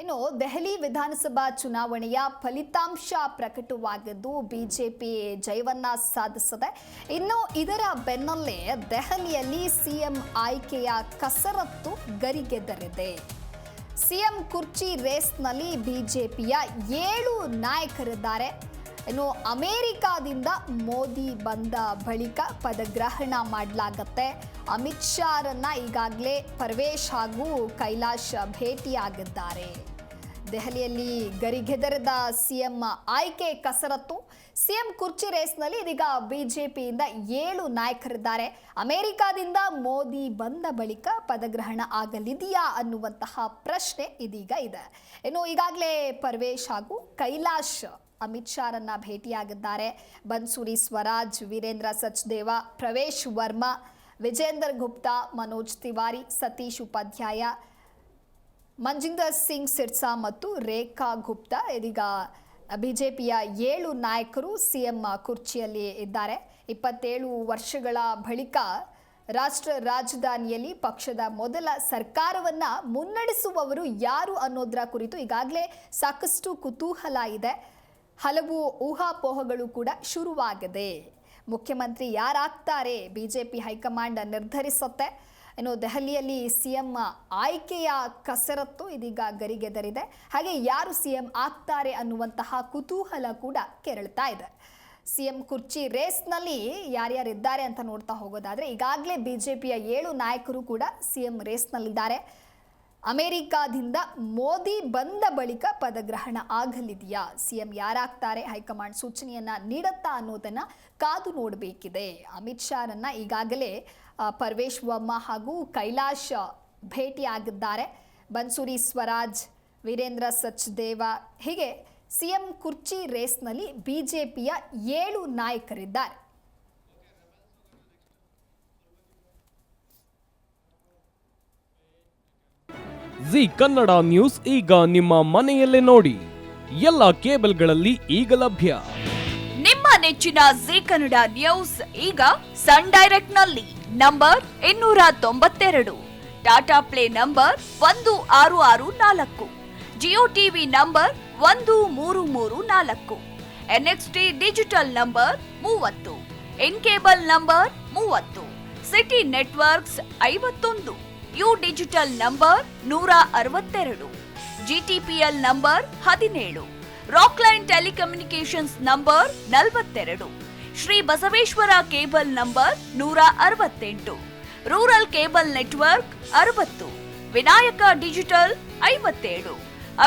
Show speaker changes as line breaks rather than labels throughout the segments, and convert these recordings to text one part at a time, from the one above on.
ಇನ್ನು ದೆಹಲಿ ವಿಧಾನಸಭಾ ಚುನಾವಣೆಯ ಫಲಿತಾಂಶ ಪ್ರಕಟವಾಗಿದ್ದು ಬಿಜೆಪಿ ಜಯವನ್ನ ಸಾಧಿಸಿದೆ. ಇನ್ನು ಇದರ ಬೆನ್ನಲ್ಲೇ ದೆಹಲಿಯಲ್ಲಿ ಸಿಎಂ ಆಯ್ಕೆಯ ಕಸರತ್ತು ಗರಿಗೆದರಿದೆ. ಸಿಎಂ ಕುರ್ಚಿ ರೇಸ್ನಲ್ಲಿ ಬಿಜೆಪಿಯ 7 ನಾಯಕರಿದ್ದಾರೆ. ಇನ್ನು ಅಮೆರಿಕಾದಿಂದ ಮೋದಿ ಬಂದ ಬಳಿಕ ಪದಗ್ರಹಣ ಮಾಡಲಾಗುತ್ತೆ. ಅಮಿತ್ ಶಾರನ್ನ ಈಗಾಗಲೇ ಪರ್ವೇಶ್ ಹಾಗೂ ಕೈಲಾಶ್ ಭೇಟಿಯಾಗಿದ್ದಾರೆ. ದೆಹಲಿಯಲ್ಲಿ ಗರಿಗೆದರಿದ ಸಿಎಂ ಆಯ್ಕೆ ಕಸರತ್ತು. ಸಿಎಂ ಕುರ್ಚಿ ರೇಸ್ನಲ್ಲಿ ಇದೀಗ ಬಿಜೆಪಿಯಿಂದ 7 ನಾಯಕರಿದ್ದಾರೆ. ಅಮೆರಿಕಾದಿಂದ ಮೋದಿ ಬಂದ ಬಳಿಕ ಪದಗ್ರಹಣ ಆಗಲಿದೆಯಾ ಅನ್ನುವಂತಹ ಪ್ರಶ್ನೆ ಇದೀಗ ಇದೆ. ಇನ್ನು ಈಗಾಗಲೇ ಪರ್ವೇಶ್ ಹಾಗೂ ಕೈಲಾಶ್ ಅಮಿತ್ ಶಾರನ್ನ ಭೇಟಿಯಾಗಿದ್ದಾರೆ. ಬನ್ಸೂರಿ ಸ್ವರಾಜ್, ವೀರೇಂದ್ರ ಸಚ್ದೇವ, ಪ್ರವೇಶ್ ವರ್ಮಾ, ವಿಜೇಂದರ್ ಗುಪ್ತಾ, ಮನೋಜ್ ತಿವಾರಿ, ಸತೀಶ್ ಉಪಾಧ್ಯಾಯ, ಮಂಜಿಂದರ್ ಸಿಂಗ್ ಸಿರ್ಸಾ ಮತ್ತು ರೇಖಾ ಗುಪ್ತಾ ಇದೀಗ ಬಿಜೆಪಿಯ 7 ನಾಯಕರು ಸಿಎಂ ಕುರ್ಚಿಯಲ್ಲಿ ಇದ್ದಾರೆ. 27 ವರ್ಷಗಳ ಬಳಿಕ ರಾಷ್ಟ್ರ ರಾಜಧಾನಿಯಲ್ಲಿ ಪಕ್ಷದ ಮೊದಲ ಸರ್ಕಾರವನ್ನ ಮುನ್ನಡೆಸುವವರು ಯಾರು ಅನ್ನೋದರ ಕುರಿತು ಈಗಾಗಲೇ ಸಾಕಷ್ಟು ಕುತೂಹಲ ಇದೆ. ಹಲವು ಊಹಾಪೋಹಗಳು ಕೂಡ ಶುರುವಾಗಿದೆ. ಮುಖ್ಯಮಂತ್ರಿ ಯಾರಾಗ್ತಾರೆ ಬಿಜೆಪಿ ಹೈಕಮಾಂಡ್ ನಿರ್ಧರಿಸುತ್ತೆ. ಇನ್ನು ದೆಹಲಿಯಲ್ಲಿ ಸಿಎಂ ಆಯ್ಕೆಯ ಕಸರತ್ತು ಇದೀಗ ಗರಿಗೆದರಿದೆ. ಹಾಗೆ ಯಾರು ಸಿಎಂ ಆಗ್ತಾರೆ ಅನ್ನುವಂತಹ ಕುತೂಹಲ ಕೂಡ ಕೆರಳ್ತಾ ಇದೆ. ಸಿಎಂ ಕುರ್ಚಿ ರೇಸ್ನಲ್ಲಿ ಯಾರ್ಯಾರಿದ್ದಾರೆ ಅಂತ ನೋಡ್ತಾ ಹೋಗೋದಾದ್ರೆ ಈಗಾಗಲೇ ಬಿಜೆಪಿಯ 7 ನಾಯಕರು ಕೂಡ ಸಿಎಂ ರೇಸ್ನಲ್ಲಿದ್ದಾರೆ. ಅಮೆರಿಕಾದಿಂದ ಮೋದಿ ಬಂದ ಬಳಿಕ ಪದಗ್ರಹಣ ಆಗಲಿದೆಯಾ, ಸಿಎಂ ಯಾರಾಗ್ತಾರೆ, ಹೈಕಮಾಂಡ್ ಸೂಚನೆಯನ್ನ ನೀಡುತ್ತಾ ಅನ್ನೋದನ್ನ ಕಾದು ನೋಡಬೇಕಿದೆ. ಅಮಿತ್ ಶಾರನ್ನ ಈಗಾಗಲೇ ಪರ್ವೇಶ್ ವರ್ಮಾ ಹಾಗೂ ಕೈಲಾಶ್ ಭೇಟಿಯಾಗಿದ್ದಾರೆ. ಬನ್ಸೂರಿ ಸ್ವರಾಜ್, ವೀರೇಂದ್ರ ಸಚ್ದೇವ ಹೀಗೆ ಸಿಎಂ ಕುರ್ಚಿ ರೇಸ್ನಲ್ಲಿ ಬಿಜೆಪಿಯ 7 ನಾಯಕರಿದ್ದಾರೆ.
ಜಿ ಕನ್ನಡ ನ್ಯೂಸ್ ಈಗ ನಿಮ್ಮ ಮನೆಯಲ್ಲೇ ನೋಡಿ. ಎಲ್ಲ ಕೇಬಲ್ಗಳಲ್ಲಿ ಈಗ ಲಭ್ಯ.
ನಿಮ್ಮ ನೆಚ್ಚಿನ ಜಿ ಕನ್ನಡ ನ್ಯೂಸ್ ಈಗ ಸನ್ ಡೈರೆಕ್ಟ್ ನಲ್ಲಿ number 292, Tata play number 1664, Jio TV number 1334, NXT digital number 30, in cable number 30, city networks 51, U digital number 162, GTPL number 17, Rockline telecommunications number 42, Shri Basaveshwara cable number 168, rural cable network 60, Vinayaka digital 57,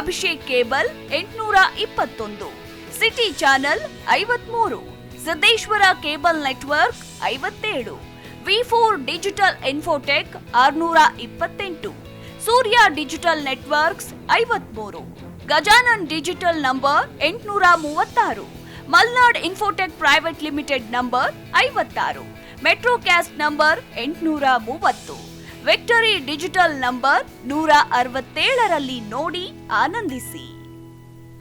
Abhishek cable 821, city channel 53, Siddeshwara cable network 57, V4 digital Infotech 628, Surya digital networks 53, Gajanan digital number 836, Malnad Infotech Private Limited number 56, Metrocast number 830, Victory digital number 167ರಲ್ಲಿ ನೋಡಿ ಆನಂದಿಸಿ.